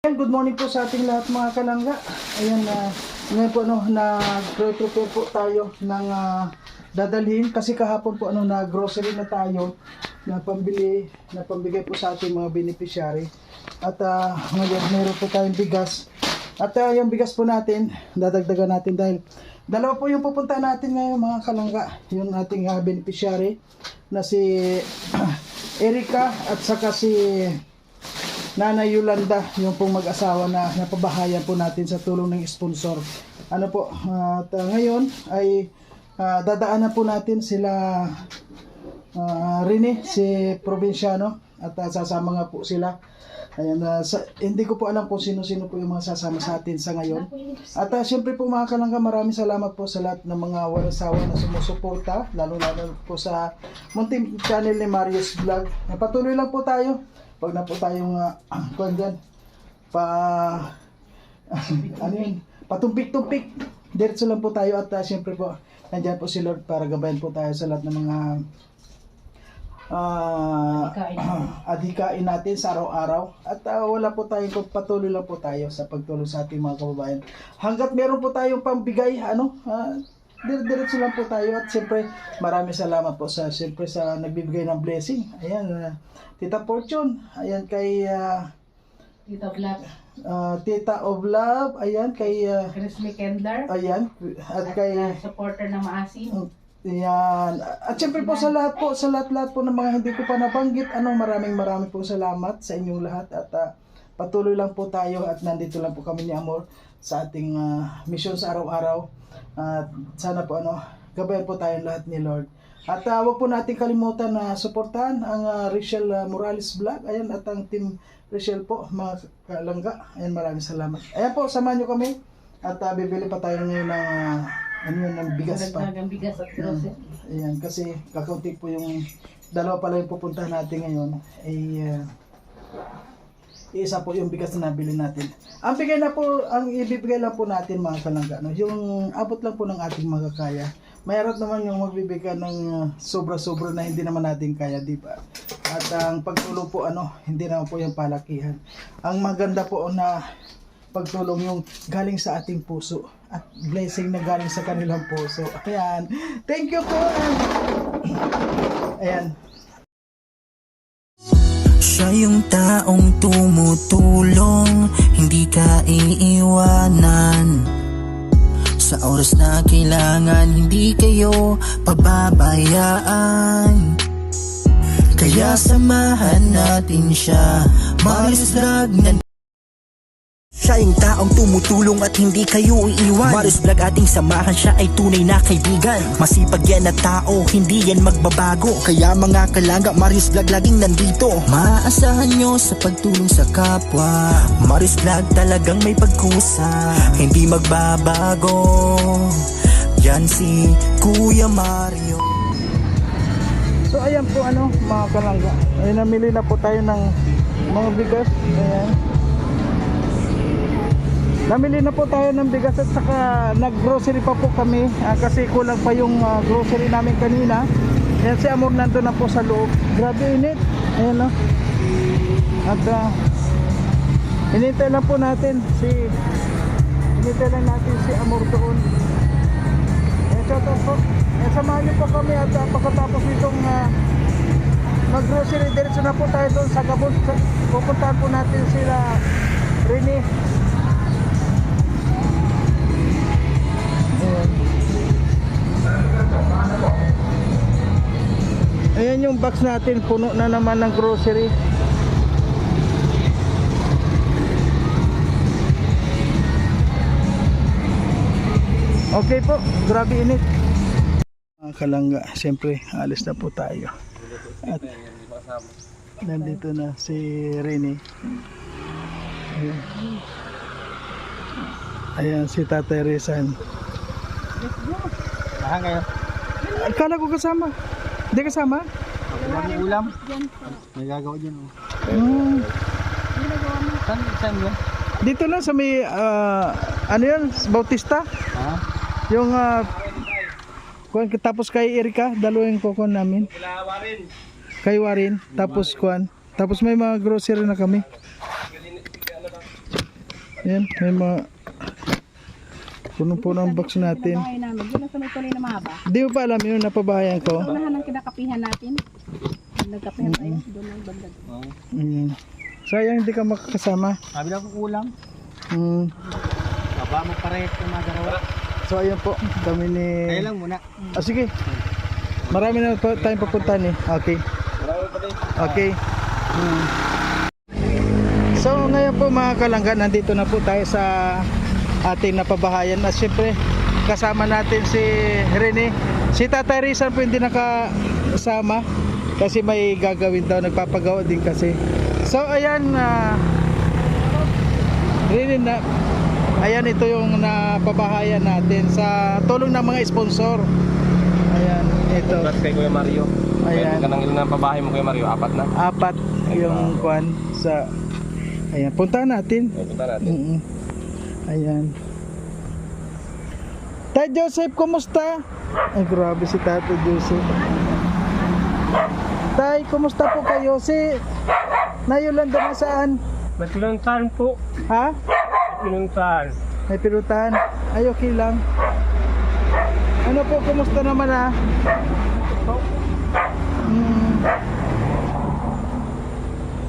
Good morning po sa ating lahat mga kalangga. Ayan ngayon po nag-prepare po tayo ng dadalhin kasi kahapon po na-grocery na tayo na pambigay po sa ating mga beneficiary. At ngayon meron po tayong bigas. At yung bigas po natin, dadagdagan natin dahil dalawa po yung pupunta natin ngayon mga kalangga. Yung ating beneficiary na si Erika at saka si Nanay Yolanda, yung pong mag-asawa na napabahayan po natin sa tulong ng sponsor. Ano po, at ngayon ay dadaanan po natin sila Rene, si Provinciano, at sasama nga po sila. Ayan, hindi ko po alam kung sino-sino po yung mga sasama sa atin sa ngayon. At syempre po mga kalangga, maraming salamat po sa lahat ng mga walang sawa na sumusuporta, lalo-lalo po sa munting channel ni Marius Vlog. Patuloy lang po tayo. Pag na po tayong patumpik-tumpik, diretso lang po tayo at siyempre po nandiyan po si Lord para gabayan po tayo sa lahat ng mga adhikain natin sa araw-araw at wala po tayong patuloy lang po tayo sa pagtulong sa ating mga kababayan hanggat meron po tayong pambigay diretso lang po tayo. At siyempre maraming salamat po sa nagbibigay ng blessing. Ayan, Tita Fortune, ayan kay Tita Vlog, Tita of Love, ayan kay Chrisley Kendler, ayan at kay supporter na maasim. Ayan. At siyempre po sa lahat po ng mga hindi ko pa nabanggit, maraming po salamat sa inyong lahat at patuloy lang po tayo at nandito lang po kami ni Amor sa ating mission sa araw-araw. At sana po gabayan po tayong lahat ni Lord. At wag po natin kalimutan na suportahan ang Rachel Morales Vlog. Ayan, at ang team Rachel po, mga kalangga. Ayan, maraming salamat. Ayan po, samahan nyo kami. At bibili pa tayo ngayon ng bigas pa. Ng bigas at grocery. Ayan, kasi kakaunti po yung dalawa pala yung pupuntahan natin ngayon. Isa po yung bigas na nabili natin. Ang ibibigay lang po natin mga kalangga, yung abot lang po ng ating makakaya. Mayroon naman yung magbibigay ng sobra-sobra na hindi naman natin kaya, di ba? At ang pagtulong po hindi naman po yung palakihan. Ang maganda po na pagtulong yung galing sa ating puso at blessing na galing sa kanilang puso. Ayan. Thank you po. Ayan. Siya yung taong tumutulong, hindi ka iiwanan. Sa oras na kailangan, hindi kayo pababayaan. Kaya samahan natin siya, Marius Vlog na siya yung taong tumutulong at hindi kayo iiwan. Marius Vlog ating samahan, siya ay tunay na kaibigan. Masipag yan na tao, hindi yan magbabago. Kaya mga kalangga, Marius Vlog laging nandito. Maaasahan nyo sa pagtulong sa kapwa. Marius Vlog talagang may pagkusa, hindi magbabago. Yan si Kuya Mario. So ayan po mga kalangga. Ay namili na po tayo ng mga bigas. Ayan. Namili na po tayo ng bigas at saka nag-grocery pa po kami kasi kulang pa yung grocery namin kanina. Ayan, si Amor nandun na po sa loob. Grabe init. Ayan At hinintay lang natin si Amor doon. Ayan, shoutout po. Ayan, samahan niyo po kami at pagkatapos itong mag-grocery, diretso na po tayo doon sa Gabon. Pupuntahan po natin sila Rene. Ayan yung box natin, puno na naman ng grocery. Okay po, grabe init. Mga kalangga, siyempre alis na po tayo. At nandito na si Rene. Ayan, ayan si Tatay Rizan. Saan kayo? Akala ko kasama. Hindi kasama? May ulam. May gagawa dyan. Saan yun? Dito lang sa may, Bautista? Ha? Yung, tapos kay Erika, dalawang kokon namin. Kay Warin, tapos may mga grocery na kami. Ayan, may mga punong-puno ang box natin. Bahay namin. Doon lang sa may tuloy na mahaba. Di mo pa alam yun, napabahayan ko. Unahan ang kinakapihan natin. Nagkapihan tayo. Doon lang banda. Ayan. Sayang hindi ka makakasama. Sabi lang ko kulang. Mm. Baba mo parehas yung mga darawa. So ayan po, kami ni... Kaya lang muna. Ah, sige. Marami na po tayong papuntahan eh. Okay. Okay. Hmm. So ngayon po mga kalangga, nandito na po tayo sa ating napabahayan. At syempre, kasama natin si Rene. Si Tatay Rizal po hindi nakasama kasi may gagawin daw, nagpapagawa din kasi. So ayan, Rene na... Ayan, ito yung napabahayan natin sa tulong ng mga sponsor. Ayan, ito. Congrats kay Kuya Mario. Ayan. Ayan. Kanang ilan na pabahay mo Kuya Mario? 4 na? 4 yung kwan sa... Ayan, puntahan natin. Ay, punta natin. Ayan. Tay Joseph, kumusta? Ay, grabe si Tato Joseph. Tay, kumusta po kayo? Si Nayolanda na saan? Pinuntahan po. Ha? Pinuntahan. May pirutan? Ay, okay lang. Ano po, kumusta naman ah?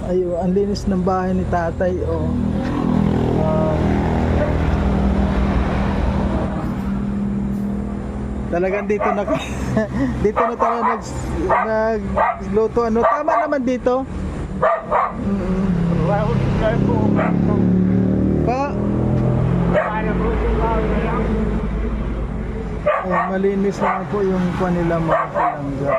Ayo, ang linis ng bahay ni tatay. Oh. Wow. Talagang dito na dito na tayo nagluto. Ano, tama naman dito. Pa. Ay, malinis naman po yung kanila mga kalangga.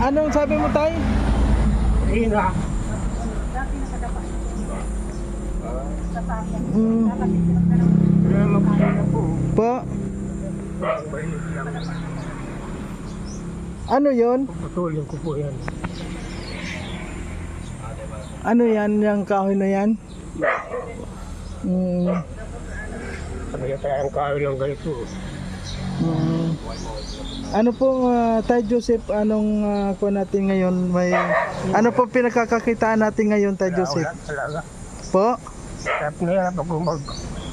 Anong sabi mo tay? Ina. Po. Ano yon? Patuloy ko po yan. Ano yan, yung kahoy na yan? Sabi niya kaya ang kahoy ng ganito. Ano po, Tay Joseph, anong kuha natin ngayon? Ano po pinagkakakitaan natin ngayon, Tay Joseph? Wala talaga. Po? Hirap na hirap ako mag-trabaho.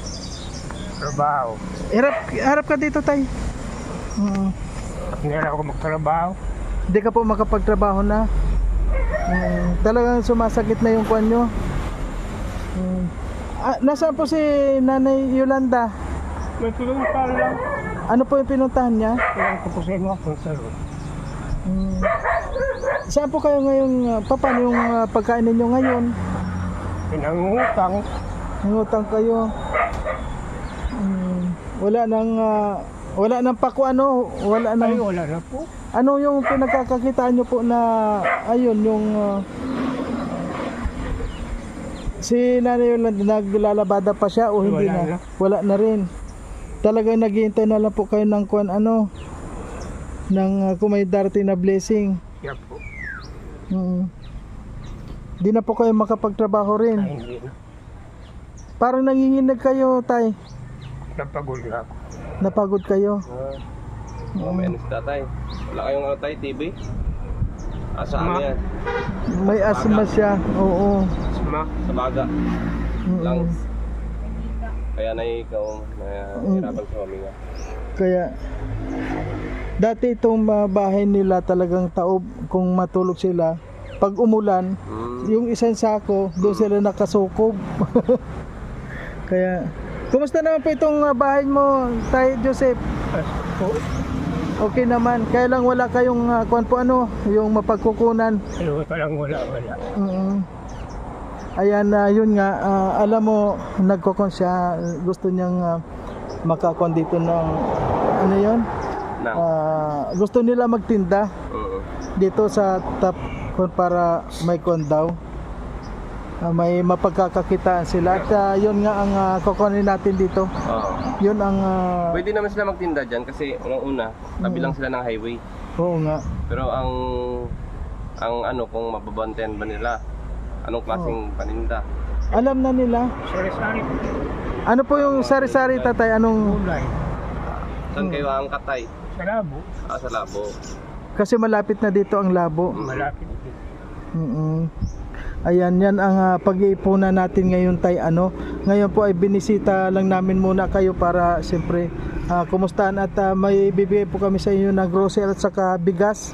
Harap ka dito, Tay. Hirap na hirap ako magtrabaho. Hindi ka po makapagtrabaho na. Talagang sumasakit na yung kuwan nyo. Nasaan po si Nanay Yolanda? May pinuntahan lang. Ano po yung pinuntahan niya? Ilan ko po sa inyo akong salo. Saan po kayo ngayon? Paano yung pagkain ninyo ngayon? Pinangutang. Ngutang kayo. Wala nang pako ano? Wala Ay, nang... wala na po. Ano yung pinagkakakitaan nyo po na ayun yung si Nanay Yolanda naglalabada pa siya o hindi Wala na? na. Wala na rin. Talagang naghihintay na lang po kayo ng kuan ano ng kung may darating na blessing. Siya po. Di na po kayo makapagtrabaho rin. Ay, hindi na. Parang nanginginig kayo, tay. Napagod na ako. Napagod kayo. May ano si tatay? Wala kayong ano tayo, TV? Asa ano yan? May asma siya. Oo. Sma. Sa baga. Lungs. Kaya na ikaw nahihirapan sa huminga. Kaya dati itong bahay nila talagang taob kung matulog sila. Pag umulan, yung isang sako, doon sila nakasukob. Kaya, kumusta naman po itong bahay mo, Tay Joseph? Okay naman. Kaya lang wala kayong kuwan po ano, yung mapagkukunan. Ay, palang wala. Ayan, yun nga, alam mo, nagkukon siya, gusto niyang makakon dito ng, ano yun? Gusto nila magtinda dito sa top para may kon daw. May mapagkakakitaan sila at yun nga ang kukunin natin dito. Yun ang... Pwede naman sila magtinda dyan kasi unang-una, tabi lang sila ng highway. Oo nga. Pero ang ano, kung mababantayan ba nila, anong klaseng paninda? Alam na nila. Sari-sari. Ano po yung sari-sari tatay? Anong... Kulay. Saan kayo ang katay? Sa labo. Sa labo. Kasi malapit na dito ang labo. Malapit. Ayan, yan ang pag-iipunan natin ngayon tay ano. Ngayon po ay binisita lang namin muna kayo para siyempre kumustahan at may bibigay po kami sa inyo na grocery at saka bigas.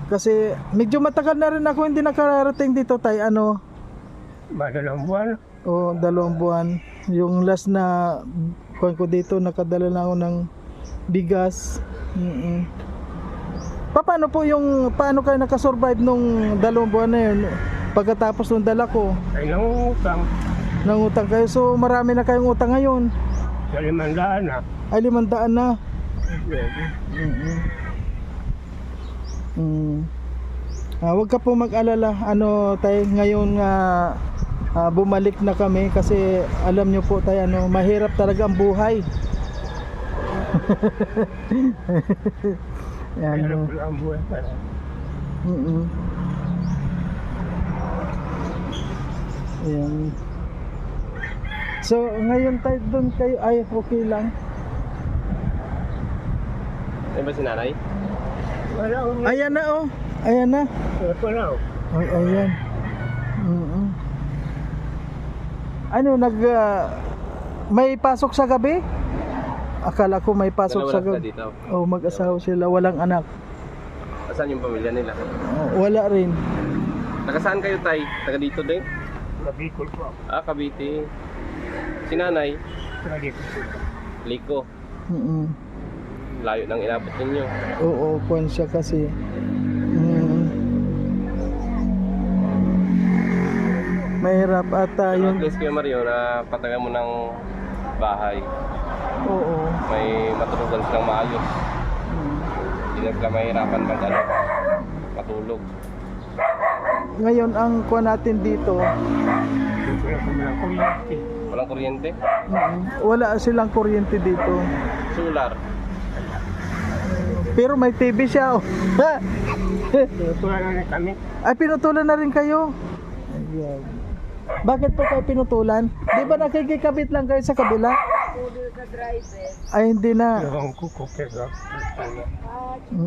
Kasi medyo matagal na rin ako hindi nakarating dito tay ano. Madalang buwan. O 2 buwan. Yung last na kuwan ko dito nakadala na ako ng bigas. Paano kayo nakasurvive nung 2 buwan na yun? Pagkatapos ng dala ko, Ay nangungutang. nangutang kayo. So marami na kayong utang ngayon. Sa 500 na. Ay 500 na. Huwag ka po mag-alala. Ano tayo ngayon bumalik na kami kasi alam nyo po tayo mahirap talaga ang buhay. Yan. Pero ang buhay pala. Ayan. So ngayon tayo doon kayo ay okay lang. Ayun ba si nanay? Wala akong Ayan na oh. Ayan na. wala ako. Ay, ayan. Ano may pasok sa gabi? Akala ko may pasok sa Dalawa lang gabi. sila dito. Oh, mag-asawa sila, walang anak. Saan yung pamilya nila? Oh, wala rin. Taga saan kayo tay? Taga dito din? Mabikol po ako. Cavite. Si nanay? Saka dito. Liko. Mm. Layo nang inabot ninyo. Oo, kuwan siya kasi. Mahirap at At yung least Kuya Mario na patagan mo ng bahay. oo. May matulugan silang maayos. Hindi na sila mahirapan matulog. Ngayon ang kuwan natin dito, Dito na po ng kuryente. Walang kuryente? wala silang kuryente dito. Solar. Pero may TV siya. Oh. Tinutulan na rin kami. Ay, pinutulan na rin kayo. Ayan. Bakit po kayo pinutulan? Di ba nakikikabit lang kayo sa kabila? Ay, hindi na. Ewan ko pero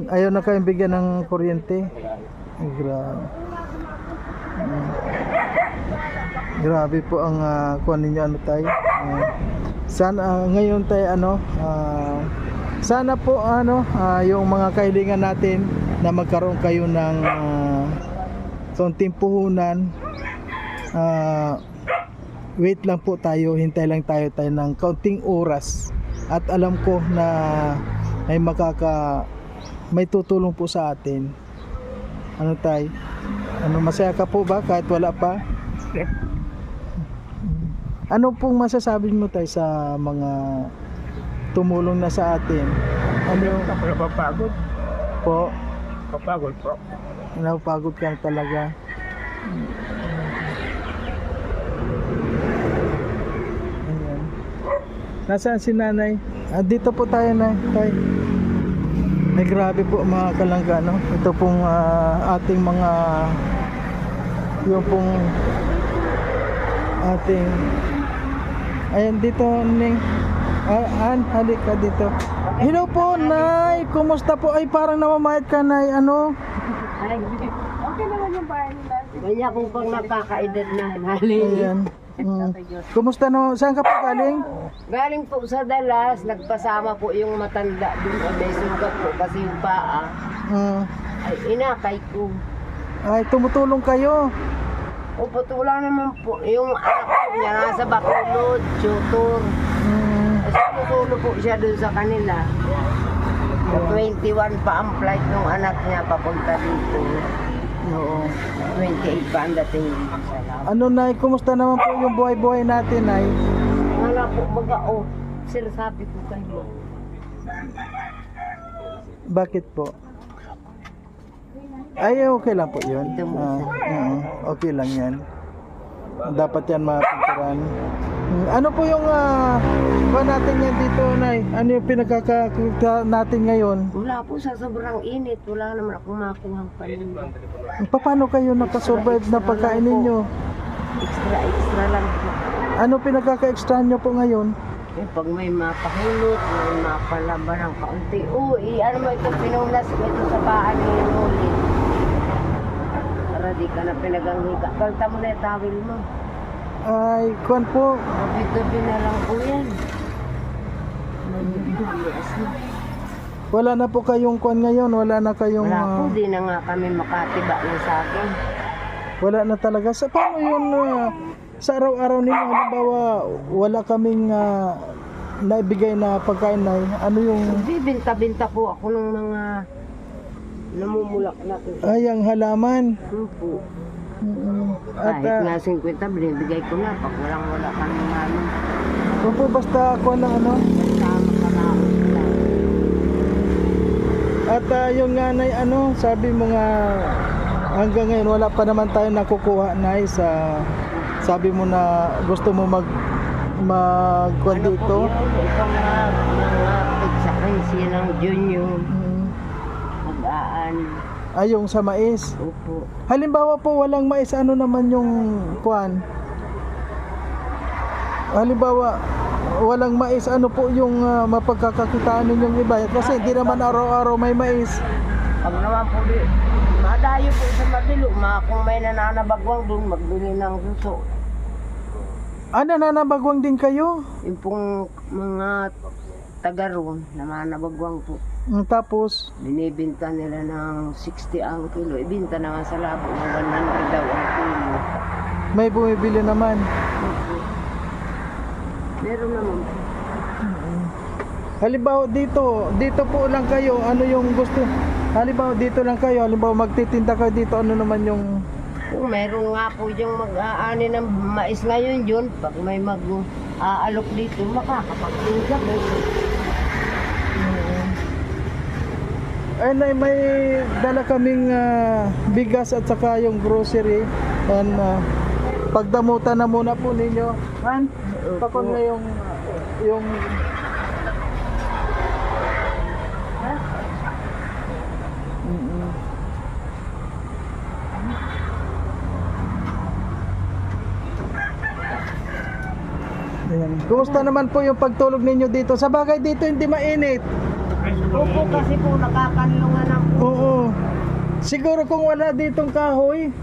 Ayaw na kayong bigyan ng kuryente. Ay, grabe. Grabe po ang kuwan ninyo tayo. Sana ngayon tayo sana po yung mga kahilingan natin na magkaroon kayo ng kaunting puhunan. Wait lang po tayo, hintay lang tayo ng kaunting oras at alam ko na may tutulong po sa atin. Ano tay? Masaya ka po ba kahit wala pa? Ano pong masasabi mo tay sa mga tumulong na sa atin? ako napapagod. Po? Kapagod po. Napapagod ka talaga. Ayan. Nasaan si nanay? Dito po tayo na tay. Ay grabe po mga kalangga no? Ito pong ating mga yung pong ating ayan dito ning halika dito. Hello po nay, kumusta po? Ay parang namamayat ka nay Okay naman yung bahay nila. Kaya kung pag nakakaedad na haling. Ayan. Kumusta naman? Saan ka po galing? Galing po sa Dallas, nagpasama po yung matanda dun sa may sugat po kasi yung paa. Ay, inakay ko. Ay, tumutulong kayo. O patulang naman po, yung anak po niya nasa Bacolod, tutor. Kasi tutulong po siya dun sa kanila. 21 pa ang flight ng anak niya papunta dito. Oo. 28 pa ang dating dito sa Laos. Ano nay, kumusta naman po yung buhay-buhay natin nay? Wala po baga, sinasabi ko kayo. Bakit po? Ay, okay lang po yun. Ito mo Okay lang yan. Dapat yan mapinturan. Ano po yung ba natin yan dito, Nay? Ano yung pinagkakakita natin ngayon? Wala po sa sobrang init. Wala naman akong makuha ang paninda. Paano kayo nakasurvive na pagkain ninyo? Extra lang po. Ano pinagkaka-extra nyo po ngayon? Eh, pag may mapahulot, may mapalaban ng kaunti. Ano mo ito, pinunas ko ito sa paan ni Loli. Para di ka na pinaganghiga. Kalta mo na yung tawil mo. Ay, kuwan po. Gabi-gabi na lang po yan. Yes, na. Wala na po kayong kuwan ngayon. Wala na kayong... Wala po, di na nga kami makatiba na sa akin. Wala na talaga. Sa paano yun? Sa araw-araw ninyo, halimbawa, wala kaming naibigay na pagkain na ano yung... Hindi, binta-binta po ako ng mga namumulak na po. Ay, ang halaman. Po. At Kahit nga 50, binibigay ko na. Pag wala kami namin. kung po basta kuwan lang ano. Kasama ka na ako sila. At yung nanay ano, sabi mo nga hanggang ngayon wala pa naman tayo nakukuha na sa sabi mo na gusto mo magkuhan Ano dito. po yun? Itong mga pizza crazy ng junior. Mag-aan. Ay, yung sa mais. Opo. Halimbawa po walang mais, ano naman yung kuhan? Halimbawa walang mais, ano po yung mapagkakakitaan ninyong iba? Kasi hindi naman araw-araw may mais. Pag naman po di, madayo po sa Mabilo. Kung may nananabagwang doon, magbili ng suso. Nananabagwang din kayo? Yung pong mga taga roon, nananabagwang po. Tapos, Binibinta nila ng 60 ang kilo. Ibinta naman sa labo ng 100 daw ang kilo. may bumibili naman. Meron naman po. Halimbawa dito po lang kayo, ano yung gusto? Halimbawa dito lang kayo, halimbawa magtitinda kayo dito, ano naman yung... Kung meron nga po yung mag-aani ng mais ngayon yun, pag may mag-aalok dito, makakapagtinda. Ay, may dala kaming bigas at saka yung grocery. And pagdamutan na muna po ninyo. Man, pakon na yung Ayan. Kumusta naman po yung pagtulog ninyo dito? Sa bagay dito hindi mainit. Opo, kasi po nakakanlungan ng Oo. Siguro kung wala ditong kahoy.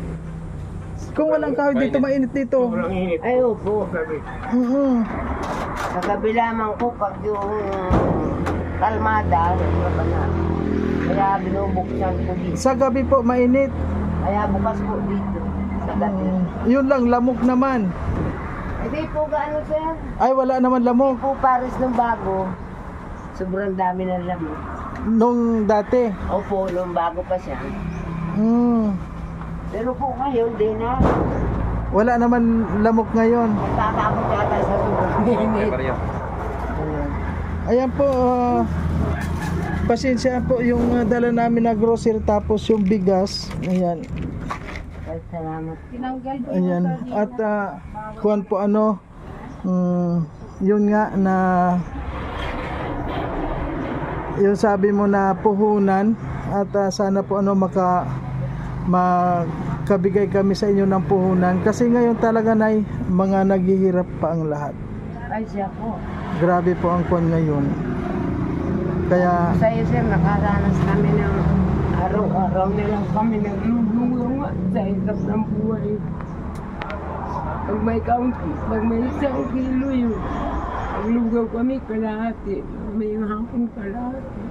Kung walang kahoy dito, mainit dito. Ay, opo. Sa kabila man ko, pag yung kalmada, kaya binubuksan ko dito. Sa gabi po, mainit. Kaya bukas po dito, sa gabi. Yun lang, lamok naman. Hindi po gaano, sir. Ay, wala naman lamok. Po Paris ng bago, sobrang dami ng lamok. Nung dati. Opo, nung bago pa siya. Pero po ngayon, di na. Wala naman lamok ngayon. Nagtatakot yata sa sobrang init. Ayan po, pasensya po yung dala namin na grocery tapos yung bigas. Ayan. Ay, salamat. Tinanggal po Ayan. At kuwan po ano, yun nga na yung sabi mo na puhunan at sana po ano makabigay kami sa inyo ng puhunan kasi ngayon talaga na mga naghihirap pa ang lahat. Ay, siya po. Grabe po ang kuwan ngayon. Kaya Sa iyo, sir, nakaranas kami ng araw-araw na lang kami naglulungan sa hirap ng buhay. Pag may isang kilo yun, maglugaw kami kalahati, may hapong kalahati.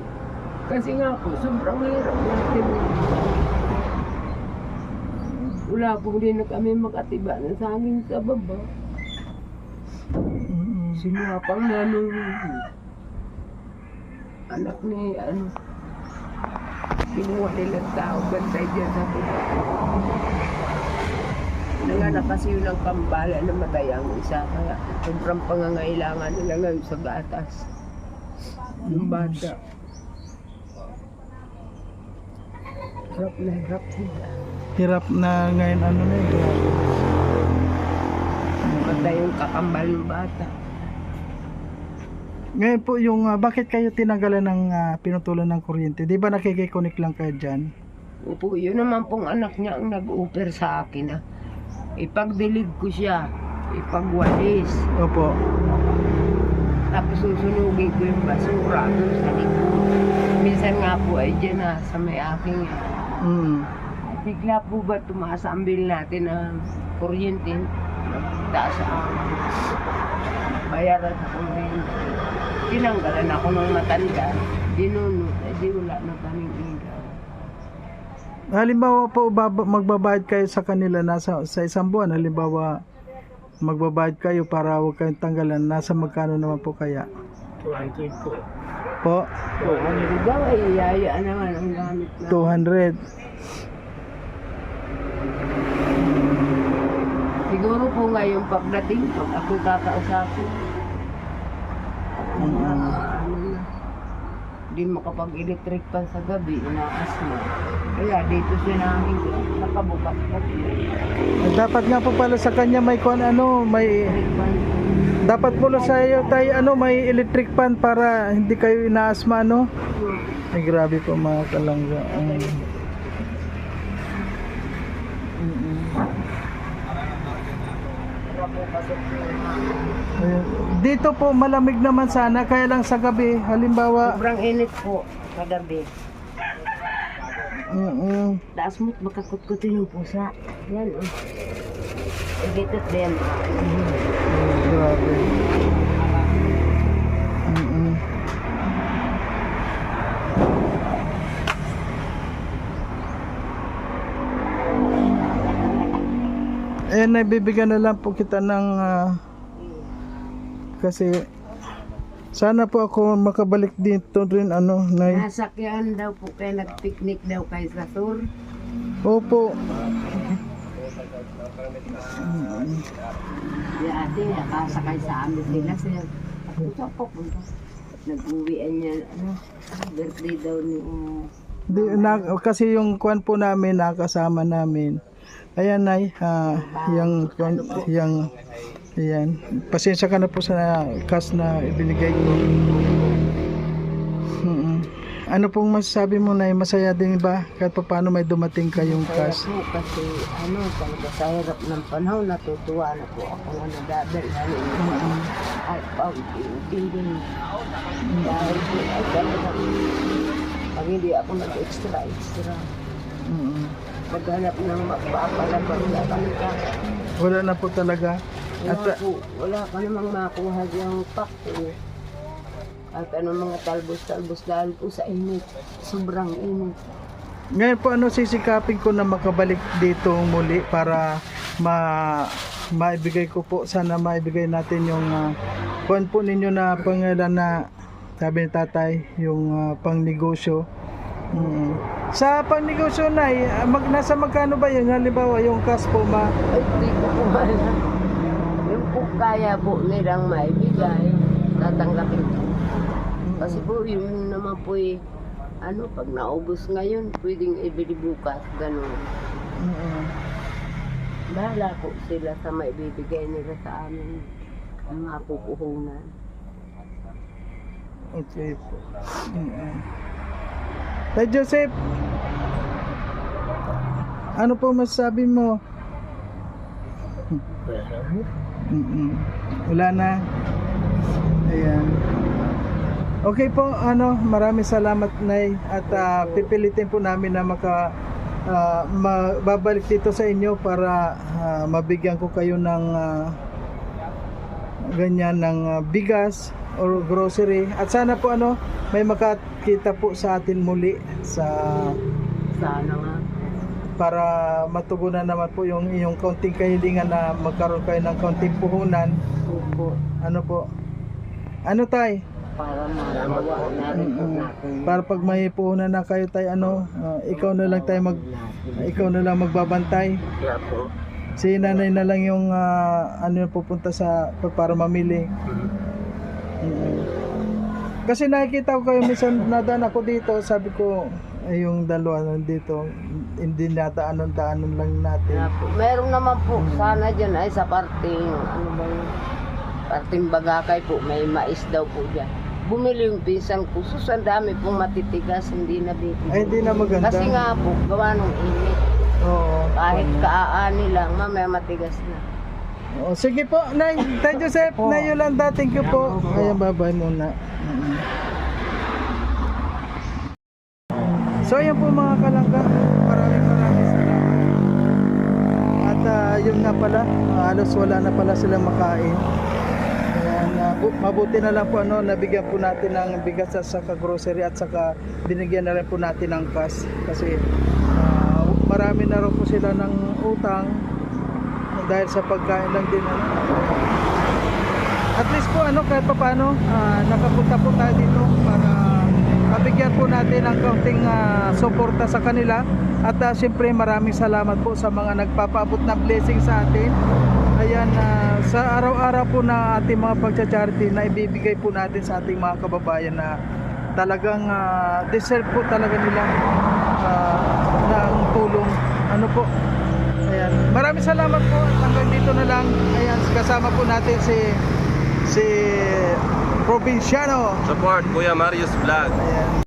Kasi nga po, sobrang hirap natin. Wala pong din na kami makatiba ng sangin sa baba. Sinapang na nung anak ni kinuha nilang tao bantay dyan sa baba. Nanganak kasi yun ang kambala na matay ang isa. Kaya sobrang pangangailangan nila ngayon sa gatas. Yung bata. Hirap na hirap sila. hirap na ngayon ano na yun. Matay yung kakambal ng bata. Ngayon po yung bakit kayo tinanggalan ng pinutulan ng kuryente? Di ba nakikikonik lang kayo dyan? Opo, yun naman pong anak niya ang nag-offer sa akin na ipagdilig ko siya, ipagwalis. Opo. Tapos susunugin ko yung basura doon sa likod. Minsan nga po ay dyan na sa may aking bigla po ba tumaas ang bill natin ng kuryente? Taas ang bayaran sa kuryente. Tinanggalan ako ng matanda. Dinunod, di wala na kaming ilaw. Halimbawa po, magbabayad kayo sa kanila sa isang buwan. Halimbawa, magbabayad kayo para huwag kayong tanggalan. Nasa magkano naman po kaya? 200 po. Po? Ang lugaw ay iyayaan naman ang gamit na. 200. Siguro po ngayon pagdating, pag ako kakausapin, hindi makapag-electric pan sa gabi, inaas mo. Kaya dito siya namin, nakabukas po. Dapat nga po pala sa kanya may dapat po sa iyo tayo may electric fan para hindi kayo inaasma Ay grabe po mga kalangga. Dito po malamig naman sana, kaya lang sa gabi halimbawa Sobrang init po sa gabi. Taas mo't makakutkutin yung pusa. Yan Igitot din. Grabe. Naibibigyan na lang po kita ng kasi sana po ako makabalik dito rin Nasakyan daw po kayo, nag-picnic daw kayo sa tour. Opo. Si ate, nakasakay sa amin sila sir. Ako po punta. Nag-uwian niya, birthday daw ni... Kasi yung kwan po namin, nakasama namin. Ayan ay, ayan. Pasensya ka na po sa cash na ibinigay ko. Ano pong masasabi mo na masaya din ba kahit pa paano may dumating kayong cash? Po, kasi talaga sa hirap ng panahon, natutuwa na po ako na nadadal. At pag-iintindi. Dahil po, talaga, pag hindi ako nag-extra. Maghanap ng magpapalabang na kami ka. Wala na po talaga. Wala ka namang makuha yung pack. At mga talbos-talbos dahil po sa init. Sobrang init. Ngayon po sisikapin ko na makabalik dito muli para maibigay ko po, sana maibigay natin yung kuwan po ninyo na pangalan na sabi ni tatay, yung pangnegosyo. Sa pangnegosyo na nasa magkano ba yun? Halimbawa yung cash po Ay, di ko po alam. Yung po kaya po nilang maibigay, tatanggapin ko. Kasi po yun naman po pag naubos ngayon, pwedeng ibili bukas, gano'n. Bahala po sila sa maibibigay nila sa amin ang mga pupuhunan. Okay po. Tay Joseph, ano po masasabi mo? Wala na. Ayan. Okay po, maraming salamat Nay at pipilitin po namin na babalik dito sa inyo para mabigyan ko kayo ng ganyan ng bigas or grocery at sana po may makakita po sa atin muli Sana nga. para matugunan naman po yung iyong kaunting kahilingan na magkaroon kayo ng kaunting puhunan. Opo. Tay? Para magawa natin natin. Para pag may puhunan na kayo tay ikaw na lang magbabantay. Kaya po. Si nanay na lang yung pupunta para mamili. Kasi nakikita ko kayo minsan nadaan ako dito, sabi ko yung dalawa nandito, hindi nadaanan lang natin. Meron naman po sana dyan ay sa parting parting Bagakay po, may mais daw po dyan. Bumili yung pinsan ko, ang dami pong matitigas, hindi na bibili. Ay, hindi na maganda. Kasi nga po, gawa nung init. Oo. Kahit kaaani lang, mamaya matigas na. Oh, sige po, Nay. Tay Joseph, Nay Yolanda, thank you po. Ayan, bye-bye muna. So, ayan po mga kalangga. Maraming salamat. At yun nga pala, halos wala na pala silang makain. Ayan, mabuti na lang po nabigyan po natin ng bigas at saka grocery at saka binigyan na rin po natin ng cash. Kasi marami na rin po sila ng utang dahil sa pagkain lang din. At least po kahit pa paano nakapunta po tayo dito para mabigyan po natin ng kaunting suporta sa kanila. At siyempre maraming salamat po sa mga nagpapaabot ng blessing sa atin. Ayan, sa araw-araw po na ating mga pagcha-charity na ibibigay po natin sa ating mga kababayan na talagang deserve po talaga nila ng tulong. Ano po? Ayan. Maraming salamat po. Hanggang dito na lang. Ayan, kasama po natin si Provinciano. Support Kuya Marius Vlog. Ayan.